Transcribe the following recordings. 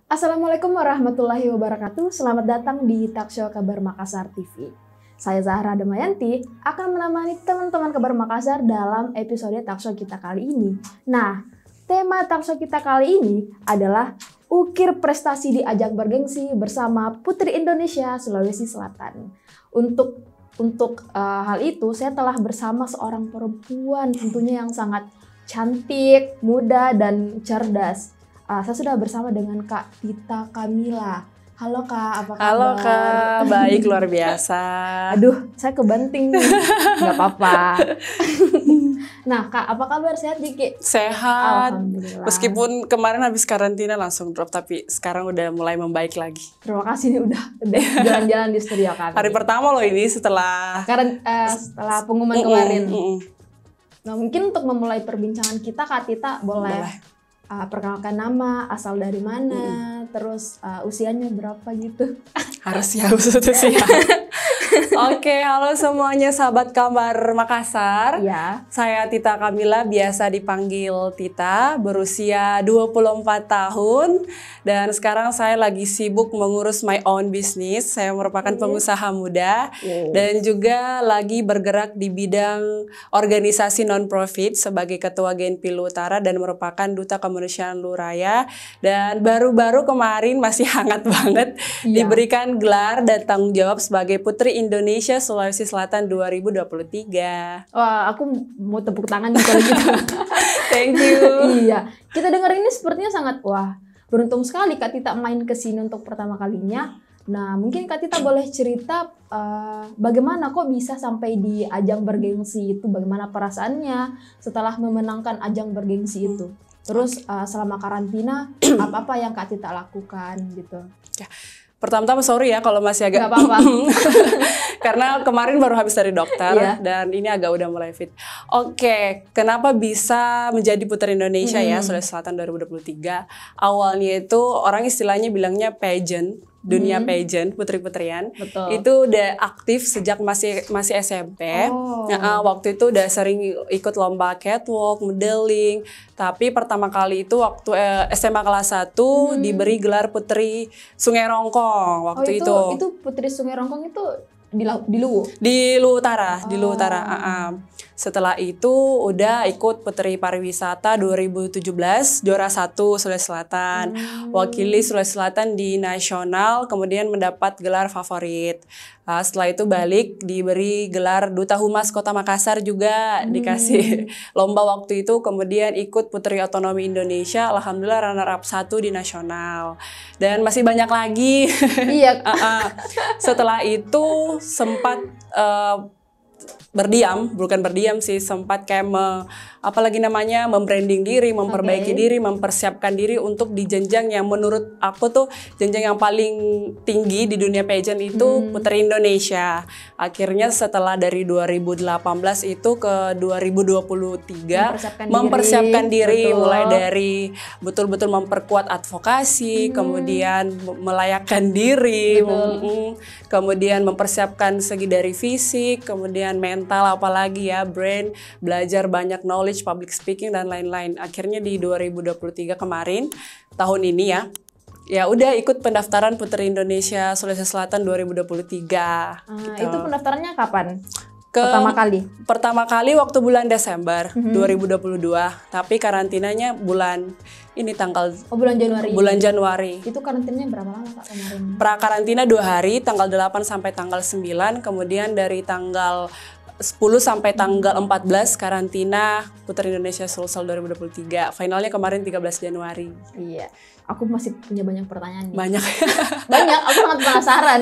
Assalamualaikum warahmatullahi wabarakatuh. Selamat datang di Talkshow Kabar Makassar TV. Saya Zahra Damayanti akan menemani teman-teman Kabar Makassar dalam episode Talkshow kita kali ini. Nah, tema Talkshow kita kali ini adalah ukir prestasi di ajang bergengsi bersama Putri Indonesia Sulawesi Selatan. Untuk hal itu, saya telah bersama seorang perempuan tentunya yang sangat cantik, muda, dan cerdas. Saya sudah bersama dengan Kak Tita Kamila. Halo Kak, apa kabar? Halo Kak, baik luar biasa. Aduh, saya kebanting nih. Nggak apa-apa. Nah Kak, apa kabar? Sehat Jiki? Sehat. Alhamdulillah. Meskipun kemarin habis karantina langsung drop, tapi sekarang udah mulai membaik lagi. Terima kasih nih udah jalan-jalan di studio kami. Hari pertama loh ini setelah setelah pengumuman kemarin. Nah, mungkin untuk memulai perbincangan kita, Kak Tita boleh. Perkenalkan nama, asal dari mana, terus usianya berapa gitu. Harus ya usia. Oke, halo semuanya sahabat Kabar Makassar. Ya. Saya Tita Kamila, biasa dipanggil Tita, berusia 24 tahun. Dan sekarang saya lagi sibuk mengurus my own business. Saya merupakan pengusaha muda. Dan juga lagi bergerak di bidang organisasi non-profit sebagai Ketua Genpil Utara dan merupakan Duta Kemanusiaan Luraya. Dan baru-baru kemarin masih hangat banget diberikan gelar dan tanggung jawab sebagai Putri Indonesia Sulawesi Selatan 2023. Wah, aku mau tepuk tangan nih kalau gitu. Thank you. Iya, kita dengar ini sepertinya sangat beruntung sekali Kak Tita main ke sini untuk pertama kalinya. Nah, mungkin Kak Tita boleh cerita bagaimana kok bisa sampai di ajang bergengsi itu, bagaimana perasaannya setelah memenangkan ajang bergengsi itu. Terus selama karantina apa-apa yang Kak Tita lakukan gitu. Ya. Pertama-tama sorry ya kalau masih agak. Gak apa-apa. Karena kemarin baru habis dari dokter dan ini agak udah mulai fit. Oke, kenapa bisa menjadi Putri Indonesia ya Sulawesi Selatan 2023? Awalnya itu orang istilahnya bilangnya pageant, dunia pageant, putri-putrian. Betul. Itu udah aktif sejak masih SMP. Waktu itu udah sering ikut lomba catwalk, modeling. Tapi pertama kali itu waktu SMA kelas 1 diberi gelar Putri Sungai Rongkong waktu itu. Itu Putri Sungai Rongkong itu di Luwu? Di Luwu Utara, di Luwu Utara. Setelah itu udah ikut Putri Pariwisata 2017, juara 1 Sulawesi Selatan. Wakili Sulawesi Selatan di nasional, kemudian mendapat gelar favorit. Setelah itu balik diberi gelar Duta Humas Kota Makassar juga, dikasih lomba waktu itu, kemudian ikut Putri Otonomi Indonesia, alhamdulillah runner up 1 di nasional. Dan masih banyak lagi. Iya. Setelah itu sempat bukan berdiam sih, sempat kayak membranding diri, memperbaiki diri, mempersiapkan diri untuk di jenjang yang menurut aku tuh jenjang yang paling tinggi di dunia pageant itu Putri Indonesia. Akhirnya setelah dari 2018 itu ke 2023 mempersiapkan diri mulai dari betul-betul memperkuat advokasi, kemudian melayakkan diri, kemudian mempersiapkan segi dari fisik, kemudian mental, apalagi ya brain, belajar banyak knowledge, public speaking dan lain-lain. Akhirnya di 2023 kemarin, tahun ini ya udah ikut pendaftaran Putri Indonesia Sulawesi Selatan 2023. Gitu. Itu pendaftarannya kapan? Pertama kali waktu bulan Desember 2022, tapi karantinanya bulan Januari. Bulan Januari. Itu karantinanya berapa lama Kak kemarin? Pra-karantina 2 hari, tanggal 8 sampai tanggal 9, kemudian dari tanggal 10 sampai tanggal 14 karantina Putri Indonesia Sulsel 2023. Finalnya kemarin 13 Januari. Iya. Aku masih punya banyak pertanyaan nih. Banyak. Banyak, aku sangat penasaran.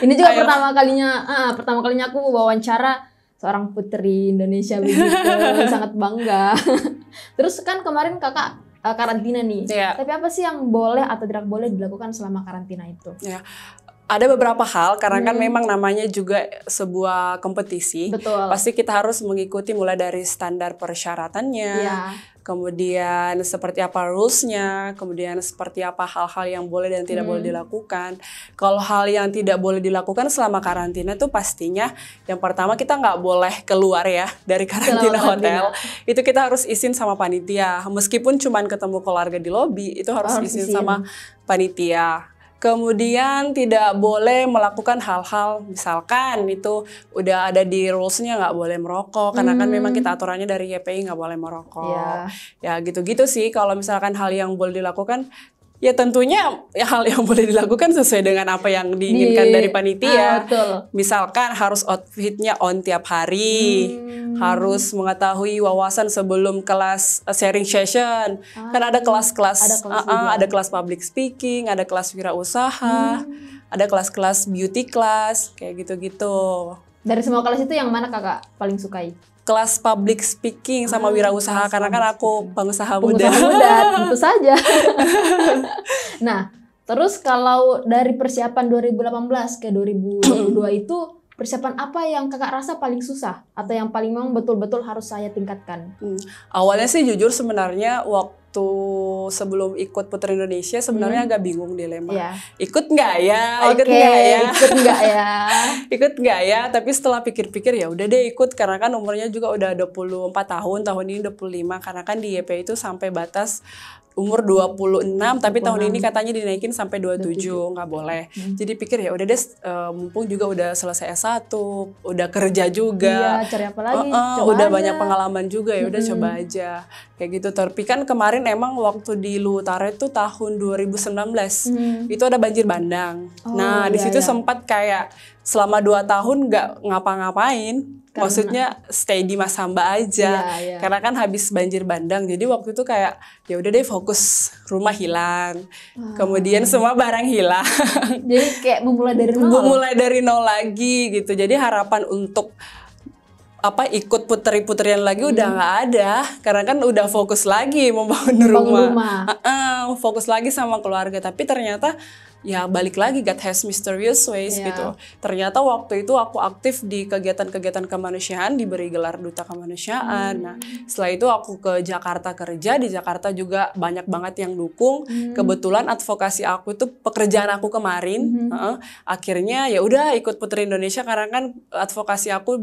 Ini juga pertama kalinya aku wawancara seorang Putri Indonesia begitu. Sangat bangga. Terus kan kemarin Kakak karantina nih. Tapi apa sih yang boleh atau tidak boleh dilakukan selama karantina itu? Ada beberapa hal, karena kan memang namanya juga sebuah kompetisi. Betul. Pasti kita harus mengikuti mulai dari standar persyaratannya, kemudian seperti apa rules-nya, kemudian seperti apa hal-hal yang boleh dan tidak boleh dilakukan. Kalau hal yang tidak boleh dilakukan selama karantina tuh pastinya yang pertama kita nggak boleh keluar ya dari karantina hotel. Itu kita harus izin sama panitia. Meskipun cuman ketemu keluarga di lobi, itu harus izin sama panitia. Kemudian tidak boleh melakukan hal-hal, misalkan itu udah ada di rules-nya nggak boleh merokok, karena kan memang kita aturannya dari YPI nggak boleh merokok. Ya gitu-gitu sih, kalau misalkan hal yang boleh dilakukan, ya tentunya hal yang boleh dilakukan sesuai dengan apa yang diinginkan dari panitia. Misalkan harus outfitnya on tiap hari, harus mengetahui wawasan sebelum kelas sharing session. Kan ada kelas-kelas, ada kelas public speaking, ada kelas wirausaha, ada kelas-kelas beauty class, kayak gitu-gitu. Dari semua kelas itu yang mana kakak paling sukai? Kelas public speaking sama wirausaha, karena kan aku pengusaha muda. Tentu saja. Nah, terus kalau dari persiapan 2018 ke 2022 itu persiapan apa yang kakak rasa paling susah atau yang paling memang betul-betul harus saya tingkatkan? Awalnya sih jujur sebenarnya waktu sebelum ikut Putri Indonesia sebenarnya agak bingung dilema. Ikut nggak ya? Ikut nggak ya? Tapi setelah pikir-pikir ya udah deh ikut, karena kan umurnya juga udah 24 tahun ini 25, karena kan di YP itu sampai batas umur 26, tapi tahun ini katanya dinaikin sampai 27, nggak boleh. Jadi pikir ya udah deh, mumpung juga udah selesai S1, udah kerja juga. Cari apa lagi? Udah banyak pengalaman juga, ya udah coba aja. Kayak gitu. Tapi kan kemarin emang waktu di Luutara itu tahun 2019, itu ada banjir bandang. Di situ sempat kayak selama 2 tahun nggak ngapa-ngapain. Maksudnya stay di Masamba aja, karena kan habis banjir bandang. Jadi waktu itu kayak ya udah deh fokus, rumah hilang, kemudian semua barang hilang. Jadi kayak memulai dari nol lagi gitu. Jadi harapan untuk ikut putri-putrian lagi udah nggak ada, karena kan udah fokus lagi membangun rumah. Fokus lagi sama keluarga. Tapi ternyata ya balik lagi, God has mysterious ways gitu. Ternyata waktu itu aku aktif di kegiatan-kegiatan kemanusiaan, diberi gelar duta kemanusiaan. Nah, setelah itu aku ke Jakarta kerja, di Jakarta juga banyak banget yang dukung. Kebetulan advokasi aku itu pekerjaan aku kemarin. Akhirnya ya udah ikut Putri Indonesia, karena kan advokasi aku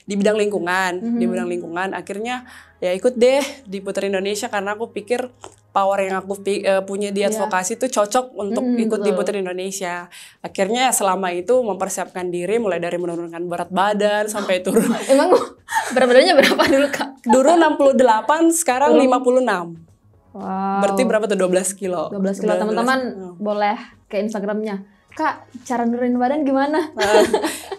di bidang lingkungan, akhirnya ya ikut deh di Putri Indonesia, karena aku pikir power yang aku punya di advokasi itu cocok untuk ikut di Putri Indonesia. Akhirnya selama itu mempersiapkan diri, mulai dari menurunkan berat badan sampai turun. Emang berat badannya berapa dulu Kak? Dulu 68, sekarang 56. Wow. Berarti berapa tuh? 12 kilo. 12 kilo. Teman-teman boleh ke Instagramnya. Kak, cara nurunin badan gimana?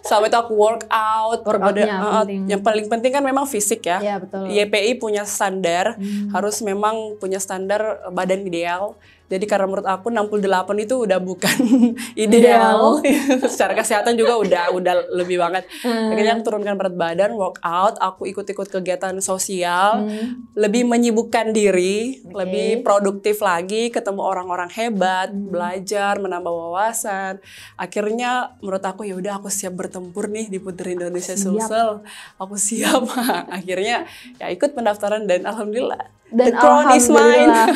Sampai itu aku workout. Penting. Yang paling penting kan memang fisik ya. Iya, betul. YPI punya standar, harus memang punya standar badan ideal. Jadi karena menurut aku 68 itu udah bukan ideal. Secara kesehatan juga udah lebih banget. Akhirnya aku turunkan berat badan, workout, aku ikut-ikut kegiatan sosial, lebih menyibukkan diri, lebih produktif lagi, ketemu orang-orang hebat, belajar, menambah wawasan. Akhirnya menurut aku ya udah, aku siap bertempur nih di Putri Indonesia Sulsel. Aku siap. Akhirnya ya ikut pendaftaran dan alhamdulillah. Dan the crown is mine.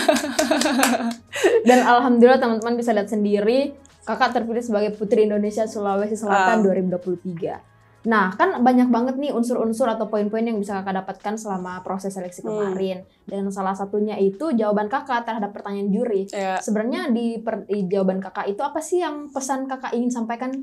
Dan alhamdulillah teman-teman bisa lihat sendiri, kakak terpilih sebagai Putri Indonesia Sulawesi Selatan 2023. Nah, kan banyak banget nih unsur-unsur atau poin-poin yang bisa kakak dapatkan selama proses seleksi kemarin. Dan salah satunya itu jawaban kakak terhadap pertanyaan juri. Sebenarnya di jawaban kakak itu apa sih yang pesan kakak ingin sampaikan?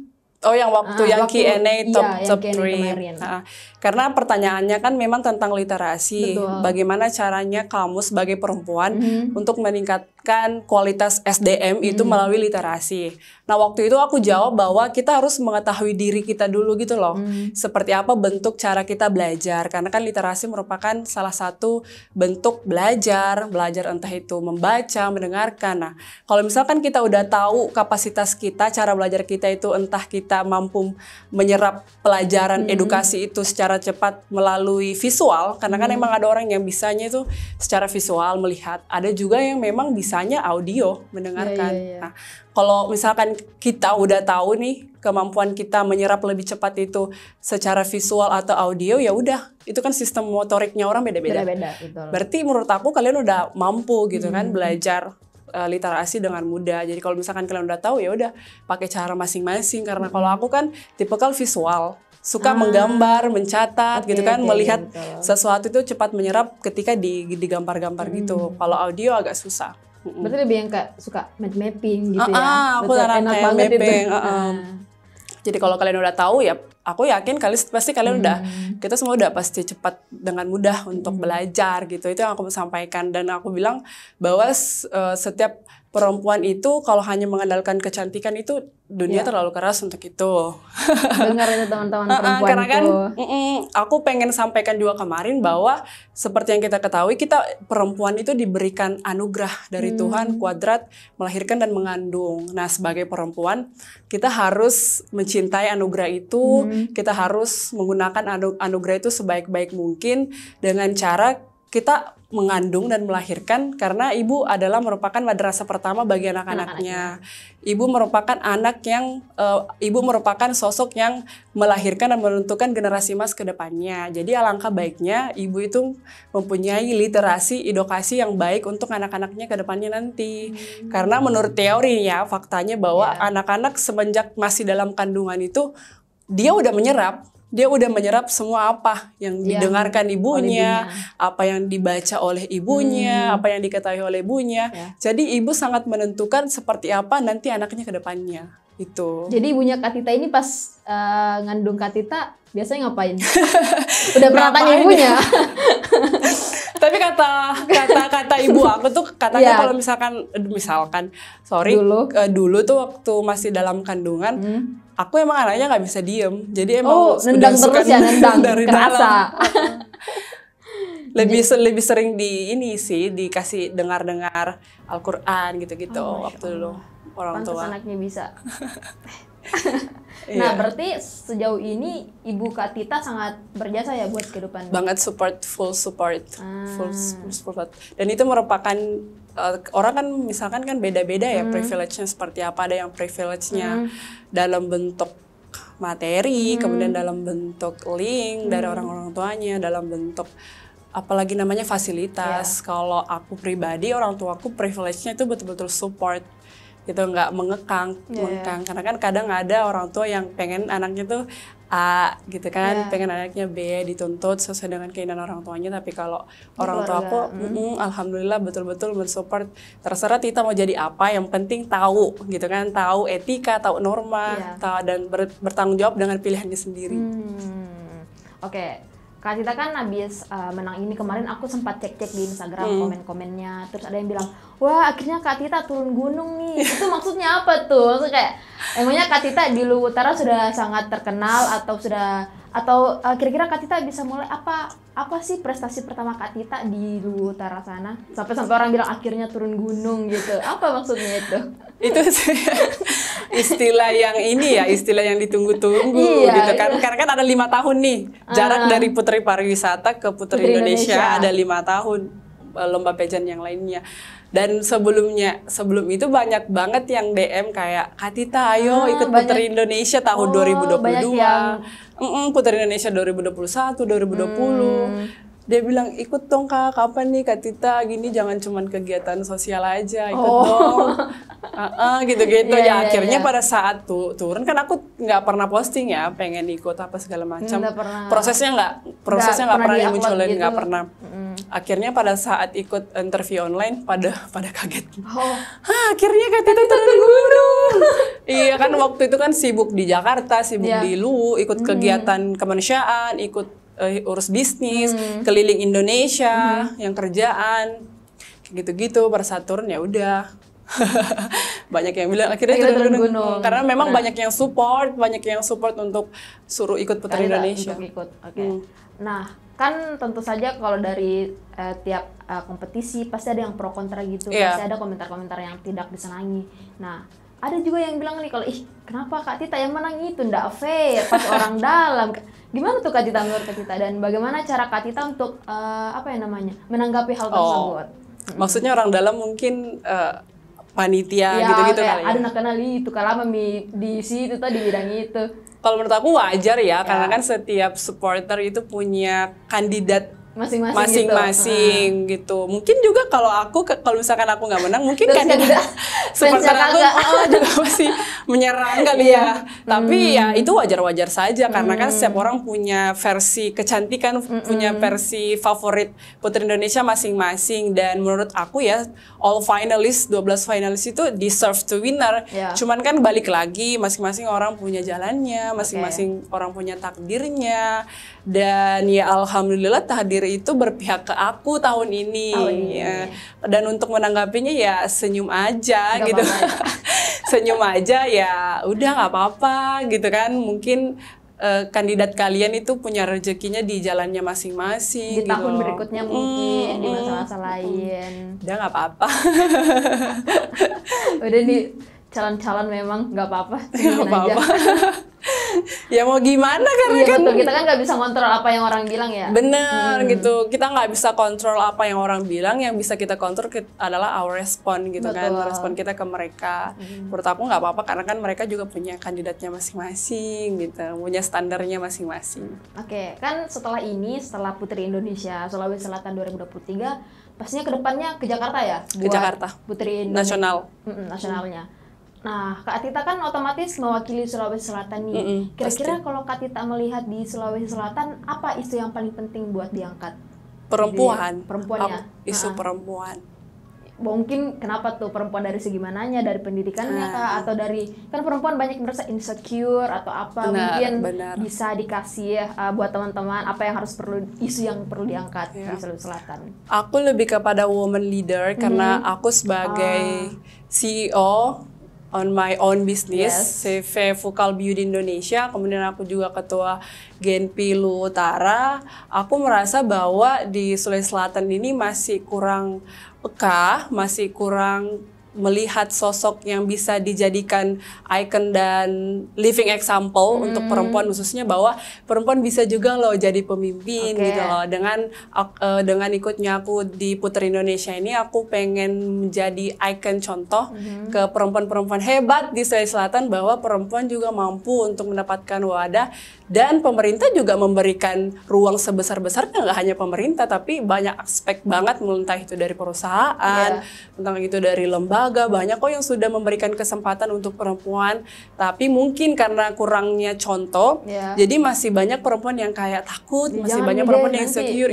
Oh, yang waktu Q&A top 3. Karena pertanyaannya kan memang tentang literasi. Betul. Bagaimana caranya kamu sebagai perempuan untuk meningkatkan kualitas SDM itu melalui literasi. Nah, waktu itu aku jawab bahwa kita harus mengetahui diri kita dulu gitu loh. Seperti apa bentuk cara kita belajar. Karena kan literasi merupakan salah satu bentuk belajar entah itu membaca, mendengarkan. Nah, kalau misalkan kita udah tahu kapasitas kita, cara belajar kita itu entah kita kita mampu menyerap pelajaran edukasi itu secara cepat melalui visual, karena kan emang ada orang yang bisanya itu secara visual melihat, ada juga yang memang bisanya audio mendengarkan. Nah, kalau misalkan kita udah tahu nih kemampuan kita menyerap lebih cepat itu secara visual atau audio, ya udah, itu kan sistem motoriknya orang beda-beda. Berarti menurut aku kalian udah mampu gitu kan belajar literasi dengan mudah. Jadi kalau misalkan kalian udah tahu, ya udah pakai cara masing-masing. Karena kalau aku kan tipikal visual, suka menggambar, mencatat gitu kan, melihat sesuatu itu cepat menyerap ketika digambar-gambar gitu. Kalau audio agak susah. Berarti lebih yang kayak suka mapping gitu ya. Aku enak banget mapping. Jadi kalau kalian udah tahu, ya aku yakin pasti kalian udah, kita semua udah pasti cepat dengan mudah untuk belajar gitu. Itu yang aku sampaikan, dan aku bilang bahwa setiap perempuan itu kalau hanya mengandalkan kecantikan itu dunia terlalu keras untuk itu. Dengar itu teman-teman perempuan karena kan itu. Aku pengen sampaikan juga kemarin bahwa seperti yang kita ketahui, kita perempuan itu diberikan anugerah dari Tuhan, kuadrat melahirkan dan mengandung. Nah, sebagai perempuan kita harus mencintai anugerah itu, kita harus menggunakan anugerah itu sebaik-baik mungkin dengan cara kita mengandung dan melahirkan, karena ibu adalah merupakan madrasah pertama bagi anak-anaknya. Ibu merupakan ibu merupakan sosok yang melahirkan dan menentukan generasi emas ke depannya. Jadi alangkah baiknya ibu itu mempunyai literasi, edukasi yang baik untuk anak-anaknya ke depannya nanti. Karena menurut teorinya, faktanya bahwa anak-anak semenjak masih dalam kandungan itu dia udah menyerap semua apa yang didengarkan ibunya, apa yang dibaca oleh ibunya, apa yang diketahui oleh ibunya. Jadi ibu sangat menentukan seperti apa nanti anaknya ke depannya. Itu. Jadi ibunya Kak Tita ini pas ngandung Kak Tita biasanya ngapain? Udah pernah tanya ibunya? Tapi kata ibu aku tuh katanya kalau misalkan dulu tuh waktu masih dalam kandungan, aku emang anaknya nggak bisa diem, jadi emang nendang terus ya, nendang dari kerasa. Lebih sering dikasih dengar Al-Quran gitu-gitu waktu dulu orang tua. Pantes anaknya bisa. Nah, berarti sejauh ini Ibu Kak Tita sangat berjasa ya buat kehidupan. Banget full support. Dan itu merupakan orang kan misalkan kan beda-beda ya privilege-nya seperti apa. Ada yang privilege-nya dalam bentuk materi, kemudian dalam bentuk link dari orang-orang tuanya, dalam bentuk apalagi namanya fasilitas. Kalau aku pribadi, orang tuaku privilege-nya itu betul-betul support. Gitu, nggak mengekang, karena kan kadang ada orang tua yang pengen anaknya tuh A gitu kan, pengen anaknya B, dituntut sesuai dengan keinginan orang tuanya. Tapi kalau orang tua aku, alhamdulillah betul-betul mensupport. Terserah Tita mau jadi apa, yang penting tahu gitu kan, tahu etika, tahu norma, dan bertanggung jawab dengan pilihannya sendiri. Oke. Kak Tita kan habis menang ini kemarin, aku sempat cek-cek di Instagram komen-komennya, terus ada yang bilang, wah akhirnya Kak Tita turun gunung nih. Itu maksudnya apa tuh? Maksudnya kayak emangnya Kak Tita di Luwu Utara sudah sangat terkenal atau kira-kira Kak Tita bisa mulai apa sih prestasi pertama Kak Tita di Luwu Utara sana? Sampai orang bilang akhirnya turun gunung gitu. Apa maksudnya itu? Itu istilah yang ditunggu-tunggu gitu kan. Karena kan ada 5 tahun nih jarak dari Putri Pariwisata ke Putri Indonesia. Ada 5 tahun lomba pageant yang lainnya. Dan sebelum itu banyak banget yang DM kayak, Kak Tita ayo ikut Putri Indonesia tahun 2022. Putri Indonesia 2021, 2020. Dia bilang, ikut dong Kak, kapan nih Kak Tita, gini jangan cuman kegiatan sosial aja, ikut dong. Gitu-gitu. Akhirnya pada saat turun, kan aku nggak pernah posting ya, pengen ikut apa segala macam. Prosesnya nggak pernah dimunculin, nggak pernah. Akhirnya pada saat ikut interview online, pada kaget. Akhirnya Kak Tita turun gunung. Iya kan, waktu itu kan sibuk di Jakarta, sibuk di Luwu, ikut kegiatan kemanusiaan, ikut urus bisnis, keliling Indonesia, yang kerjaan, kayak gitu-gitu. Pada saat turun ya udah, banyak yang bilang akhirnya turun gunung. Karena memang banyak yang support untuk suruh ikut Putri Indonesia. Nah, kan tentu saja kalau dari tiap kompetisi pasti ada yang pro kontra gitu, pasti ada komentar-komentar yang tidak disenangi. Nah, ada juga yang bilang nih kalau kenapa Kak Tita yang menang itu ndak fair pas orang dalam. Gimana tuh Kak Tita menurut Kak Tita, dan bagaimana cara Kak Tita untuk menanggapi hal tersebut? Maksudnya orang dalam mungkin panitia ya, gitu-gitu kali ya. Ada nak kenal itu kalau di situ tuh di bidang itu. Kalau menurut aku wajar ya, karena kan setiap supporter itu punya kandidat masing-masing gitu. Mungkin juga kalau misalkan aku nggak menang, mungkin kandidat supporter aku juga masih menyerang kali ya. Tapi ya itu wajar-wajar saja, karena kan setiap orang punya versi kecantikan, punya versi favorit Putri Indonesia masing-masing. Dan menurut aku ya, all finalists, 12 finalis itu deserve to winner. Cuman kan balik lagi, masing-masing orang punya jalannya, masing-masing orang punya takdirnya. Dan ya alhamdulillah takdir itu berpihak ke aku tahun ini. Ya. Dan untuk menanggapinya ya senyum aja gak gitu. Senyum aja ya udah nggak apa-apa gitu kan. Mungkin kandidat kalian itu punya rezekinya di jalannya masing-masing. Di tahun berikutnya mungkin di masa-masa lain. Udah nggak apa-apa. Udah nih calon-calon memang nggak apa-apa. Nggak apa-apa. Ya mau gimana karena kan betul, kita kan nggak bisa kontrol apa yang orang bilang ya. Bener gitu, kita nggak bisa kontrol apa yang orang bilang. Yang bisa kita kontrol adalah our respon gitu. Betul. Kan respon kita ke mereka. Menurut aku nggak apa-apa karena kan mereka juga punya kandidatnya masing-masing gitu, punya standarnya masing-masing. Oke, kan setelah Putri Indonesia Sulawesi Selatan 2023 pastinya kedepannya ke Jakarta ya, ke Jakarta Putri Indonesia nasionalnya. Nah, Kak Tita kan otomatis mewakili Sulawesi Selatan nih. Kira-kira kalau Kak Tita melihat di Sulawesi Selatan, apa isu yang paling penting buat diangkat? Perempuannya. Isu perempuan. Mungkin kenapa tuh perempuan, dari segi mananya, dari pendidikannya kah, atau dari, kan perempuan banyak merasa insecure atau apa, mungkin bisa dikasih buat teman-teman apa yang isu yang perlu diangkat di Sulawesi Selatan. Aku lebih kepada woman leader karena aku sebagai CEO on my own business, CV Vokal Beauty Indonesia, kemudian aku juga ketua Genpi Lu Utara. Aku merasa bahwa di Sulawesi Selatan ini masih kurang peka, masih kurang melihat sosok yang bisa dijadikan icon dan living example untuk perempuan, khususnya bahwa perempuan bisa juga loh jadi pemimpin gitu loh. Dengan ikutnya aku di Putri Indonesia ini, aku pengen menjadi icon contoh ke perempuan-perempuan hebat di Sulawesi Selatan bahwa perempuan juga mampu untuk mendapatkan wadah, dan pemerintah juga memberikan ruang sebesar-besarnya, nggak hanya pemerintah tapi banyak aspek banget, entah itu dari perusahaan, entah itu dari lembaga, banyak kok yang sudah memberikan kesempatan untuk perempuan, tapi mungkin karena kurangnya contoh, jadi masih banyak perempuan yang kayak takut, masih banyak perempuan yang insecure.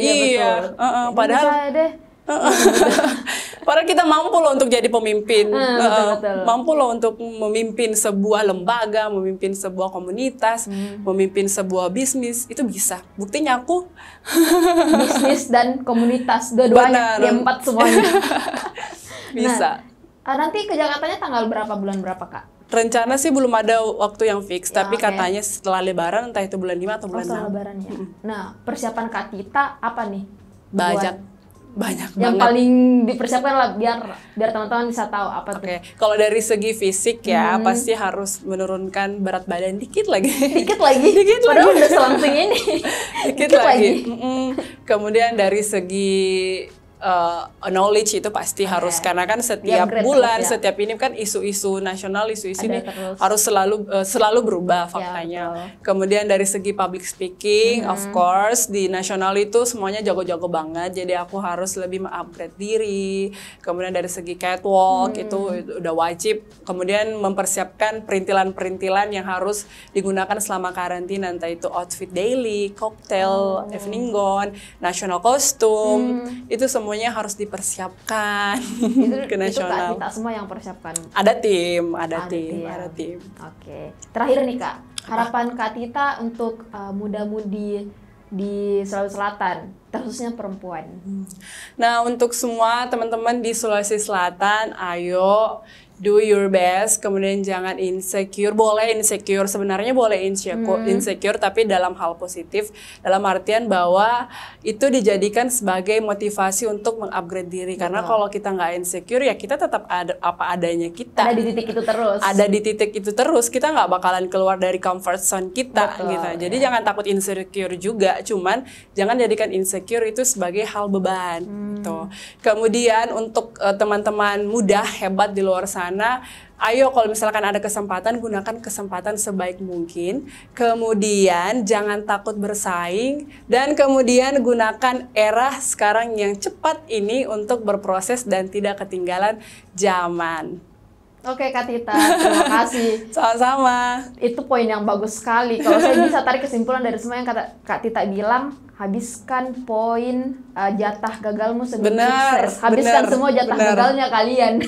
Padahal padahal kita mampu loh untuk jadi pemimpin, mampu loh untuk memimpin sebuah lembaga, memimpin sebuah komunitas, memimpin sebuah bisnis, itu bisa. Buktinya aku bisnis dan komunitas, dua-duanya, ya 4 semuanya. Bisa. Nanti ke Jakartanya tanggal berapa, bulan berapa Kak? Rencana sih belum ada waktu yang fix, tapi katanya setelah Lebaran, entah itu bulan 5 atau bulan 6. Setelah Lebaran ya. Nah, persiapan Kak Tita apa nih? Banyak yang banget. Paling dipersiapkan lah biar teman-teman bisa tahu apa tuh. Kalau dari segi fisik ya pasti harus menurunkan berat badan dikit lagi. Padahal udah selangsung ini. Dikit lagi. Kemudian dari segi knowledge itu pasti harus, karena kan setiap bulan, setiap ini kan isu-isu nasional, isu-isu ini harus selalu berubah faktanya. Kemudian dari segi public speaking, of course di nasional itu semuanya jago-jago banget, jadi aku harus lebih mengupgrade diri. Kemudian dari segi catwalk itu udah wajib. Kemudian mempersiapkan perintilan-perintilan yang harus digunakan selama karantina, entah itu outfit daily, cocktail, evening gown, national costume, itu semuanya harus dipersiapkan ke nasional. Itu Kak Tita semua yang persiapkan? Ada tim. Oke. Terakhir nih Kak, harapan Kak Tita untuk muda-mudi di Sulawesi Selatan, khususnya perempuan. Nah, untuk semua teman-teman di Sulawesi Selatan, ayo do your best, kemudian jangan insecure. Boleh insecure, sebenarnya boleh insecure, tapi dalam hal positif, dalam artian bahwa itu dijadikan sebagai motivasi untuk mengupgrade diri. Karena kalau kita nggak insecure, ya kita tetap ada apa adanya kita. Ada di titik itu terus. Ada di titik itu terus, kita nggak bakalan keluar dari comfort zone kita. Gitu. Jadi jangan takut insecure juga, cuman jangan jadikan insecure itu sebagai hal beban. Gitu. Kemudian untuk teman-teman muda hebat di luar sana, ayo kalau misalkan ada kesempatan, gunakan kesempatan sebaik mungkin. Kemudian jangan takut bersaing, dan kemudian gunakan era sekarang yang cepat ini untuk berproses dan tidak ketinggalan zaman. Oke Kak Tita, terima kasih. Sama-sama. Itu poin yang bagus sekali. Kalau saya bisa tarik kesimpulan dari semua yang Kak Tita bilang, habiskan poin jatah gagalmu sebelum sukses. Habiskan semua jatah gagalnya kalian.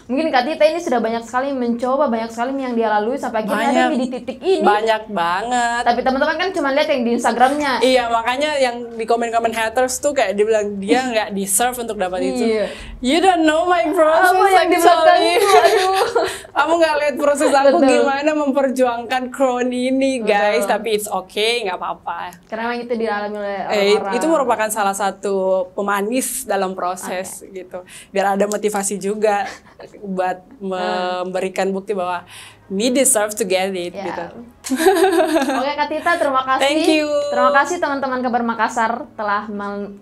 Mungkin Kak Tita ini sudah banyak sekali mencoba, banyak sekali yang dia lalui sampai akhirnya ada di titik ini. Banyak banget. Tapi teman-teman kan cuma lihat yang di Instagramnya. Iya, makanya yang di komen-komen haters tuh kayak dibilang dia nggak deserve untuk dapat itu. You don't know my process. Apa yang di belakang itu? Aduh. Kamu nggak lihat proses aku gimana memperjuangkan crown ini, guys. Tapi it's okay, nggak apa-apa. Karena memang itu dialami oleh orang-orang. Itu merupakan salah satu pemanis dalam proses gitu. Biar ada motivasi juga buat memberikan bukti bahwa me deserve to get it gitu. Oke Kak Tita, terima kasih. Thank you. Terima kasih teman-teman Kabar Makassar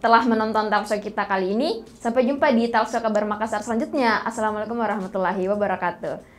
telah menonton talkshow kita kali ini. Sampai jumpa di talkshow Kabar Makassar selanjutnya. Assalamualaikum warahmatullahi wabarakatuh.